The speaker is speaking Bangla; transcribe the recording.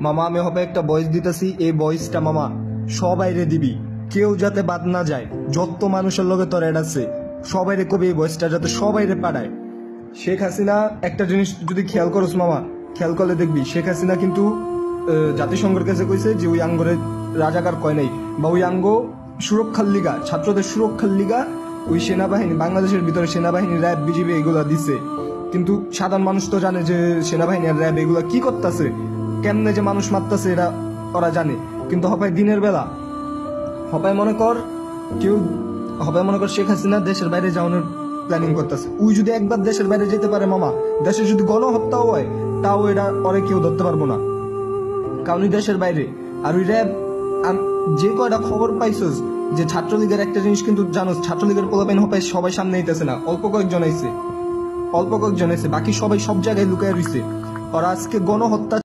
মামা আমি হবে একটা ভয়েস দিতেছি, এই ভয়েসটা মামা সবাইরে দিবি, কেউ যাতে বাদ না যায়। যত মানুষের লগে তোর অ্যাড আছে সবাইরে কবি এই ভয়েসটা যাতে সবাইরে পাঠায়। শেখ হাসিনা একটা জিনিস যদি খেয়াল করস মামা, খেয়াল করলে দেখবি শেখ হাসিনা কিন্তু জাতিসংঘের কাছে কইছে যে ওই আঙ্গরে রাজাকার কয় নাই, বা ওই আঙ্গ সুরক্ষার লিগা, ছাত্রদের সুরক্ষার লিগা ওই সেনাবাহিনী, বাংলাদেশের ভিতরে সেনাবাহিনী, র্যাব, বিজিবি এগুলা দিছে। কিন্তু সাধারণ মানুষ তো জানে যে সেনাবাহিনী আর র্যাব এগুলা কি করতেছে, কেমনে যে মানুষ মারতেছে এরা ওরা জানে। কিন্তু হপায় দিনের বেলা হপায় মনে কর শেখ হাসিনা দেশের বাইরে যাওয়ানোর প্ল্যানিং করতেছে। ওই যদি একবার দেশের বাইরে যেতে পারে মামা, দেশে যদি গণহত্যাও হয় তাও এটা পরে কেউ ধরতে পারবো না, কারণ ওই দেশের বাইরে। আর ওই র্যাব যে কয়টা খবর পাইছস যে ছাত্রলীগের একটা জিনিস কিন্তু জানোস, ছাত্রলীগের পোলাপাইন হপায় সবাই সামনে আইতেছে না, অল্প কয়েকজন আইছে, বাকি সবাই সব জায়গায় লুকায় রইছে। ওরা আজকে গণহত্যা